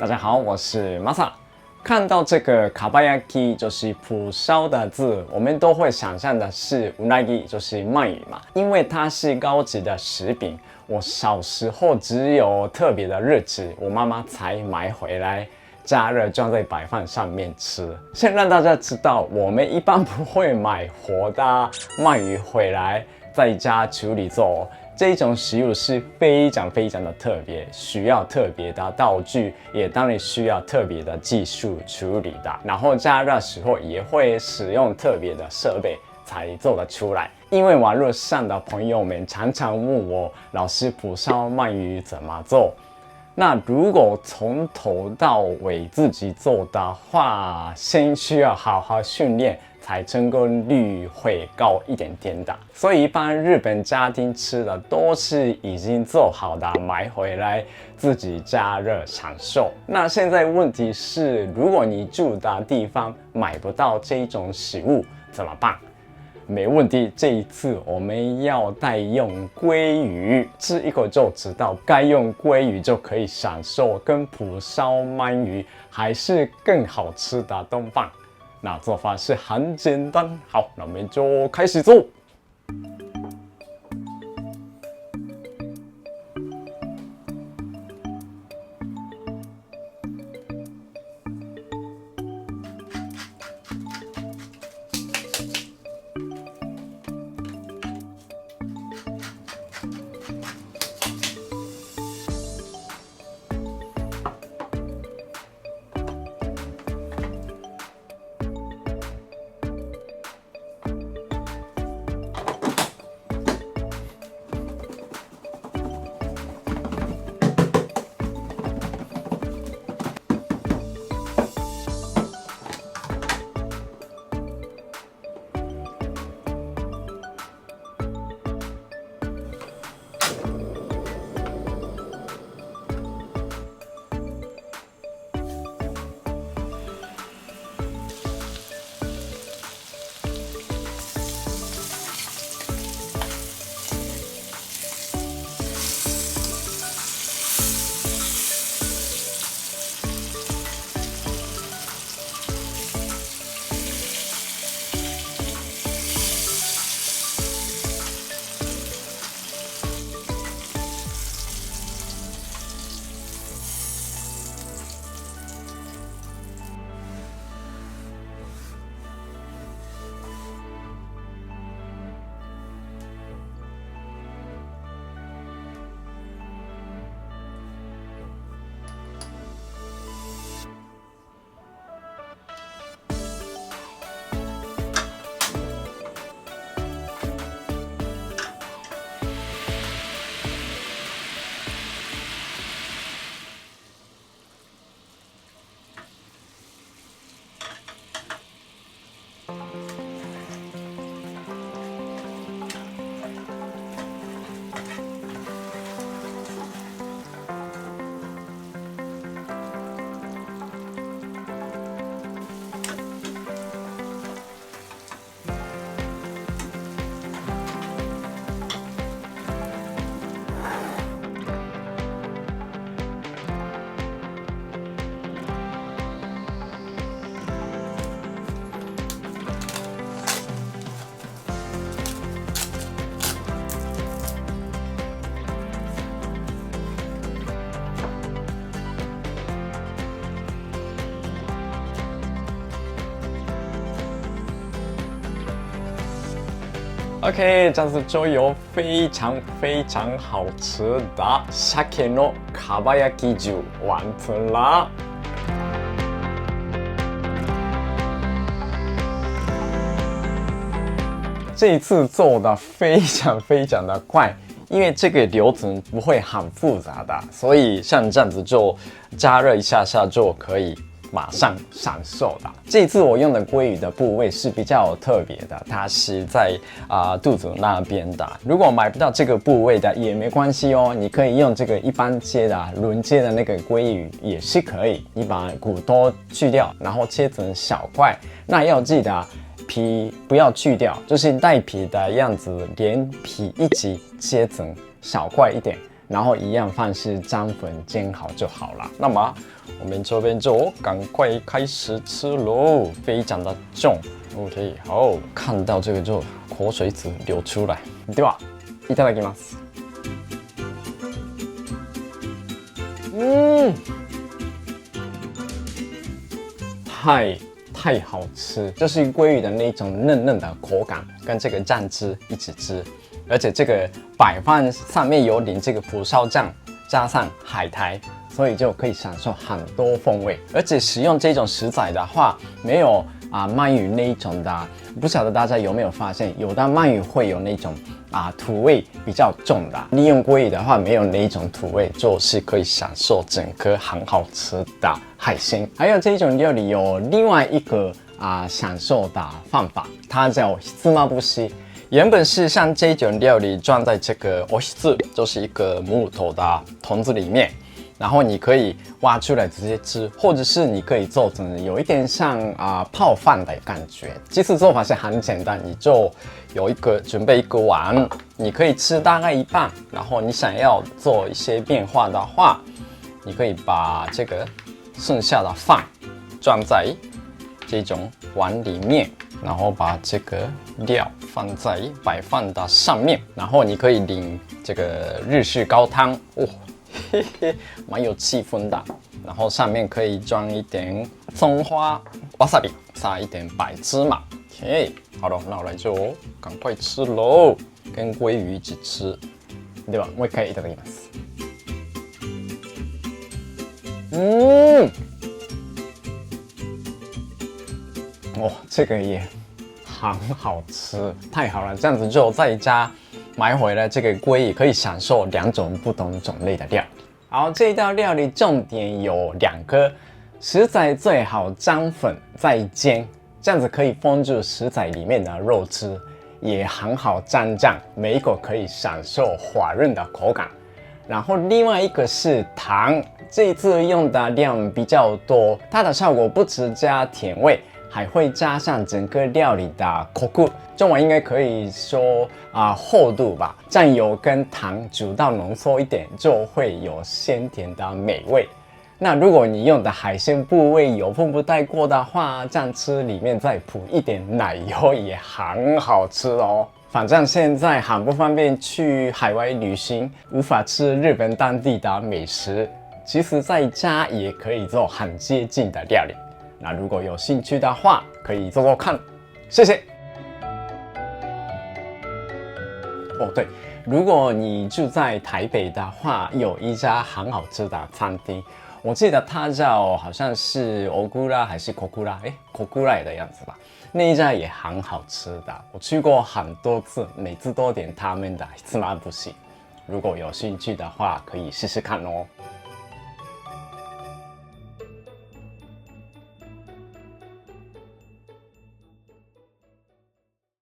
大家好，我是 Masa。看到这个 kabayaki 就是蒲烧的字，我们都会想象的是 unagi 就是鳗鱼嘛，因为它是高级的食品。我小时候只有特别的日子，我妈妈才买回来。加热装在白饭上面吃。先让大家知道，我们一般不会买活的鳗鱼回来在家处理做。这种食物是非常的特别，需要特别的道具，也当然需要特别的技术处理的。然后加热时候也会使用特别的设备才做得出来。因为网络上的朋友们常常问我，老师蒲烧鳗鱼怎么做？那如果从头到尾自己做的话，先需要好好训练，才成功率会高一点点的。所以一般日本家庭吃的都是已经做好的，买回来自己加热享受。那现在问题是，如果你住的地方买不到这种食物怎么办？没问题，这一次我们要带用鲑鱼，吃一口就知道该用鲑鱼就可以享受跟蒲烧鳗鱼还是更好吃的东饭。那做法是很简单，好，那我们就开始做。OK， 这样子就有非常好吃的 Sake no Kabayaki酒完成了。这一次做的非常的快，因为这个流程不会很复杂的，所以像这样子就加热一下就可以马上享受的。这次我用的鲑鱼的部位是比较特别的，它是在肚子那边的。如果买不到这个部位的也没关系哦，你可以用这个一般切的轮切的那个鲑鱼也是可以。你把骨头去掉，然后切成小块，那要记得皮不要去掉，就是带皮的样子，连皮一起切成小块一点。然后一样放是沾粉煎好就好了。那么我们这边就赶快开始吃喽，非常的重。OK， 好，看到这个就口水子流出来。ではいただきます。太好吃，就是鲑鱼的那种嫩嫩的口感，跟这个酱汁一起吃，而且这个白饭上面有淋这个蒲烧酱，加上海苔，所以就可以享受很多风味。而且使用这种食材的话，没有鳗鱼那一种的，不晓得大家有没有发现，有的鳗鱼会有那种土味比较重的，利用鲑鱼的话没有那一种土味，就是可以享受整个很好吃的海鲜。还有这种料理有另外一个享受的方法，它叫ひつまぶし。原本是像这种料理装在这个おひつ，就是一个木头的桶子里面。然后你可以挖出来直接吃，或者是你可以做成有一点像泡饭的感觉。其实做法是很简单，你就准备一个碗，你可以吃大概一半。然后你想要做一些变化的话，你可以把这个剩下的饭装在这种碗里面，然后把这个料放在白饭的上面，然后你可以淋这个日式高汤哦。嘿嘿，蛮有气氛的。然后上面可以装一点葱花、wasabi， 撒一点白芝麻。OK， 好了，那我来就赶快吃喽，跟鲑鱼一起吃。ではもう一回いただきます。这个也很好吃，太好了！这样子就在家买回来这个鲑鱼，可以享受2种不同种类的料理。好，这一道料理重点有2个，食材最好沾粉再煎，这样子可以封住食材里面的肉汁，也很好蘸酱，每一口可以享受滑润的口感。然后另外一个是糖，这一次用的量比较多，它的效果不只加甜味，还会加上整个料理的コク，中文应该可以说厚度吧。酱油跟糖煮到浓缩一点，就会有鲜甜的美味。那如果你用的海鲜部位油分不太过的话，这样吃里面再铺一点奶油也很好吃哦。反正现在很不方便去海外旅行，无法吃日本当地的美食，其实在家也可以做很接近的料理。那如果有兴趣的话，可以做做看。谢谢。哦，对，如果你住在台北的话，有一家很好吃的餐厅，我记得它叫好像是欧古拉还是口古拉，口古拉的样子吧。那一家也很好吃的，我去过很多次，每次都点他们的ひつまぶし。如果有兴趣的话，可以试试看哦。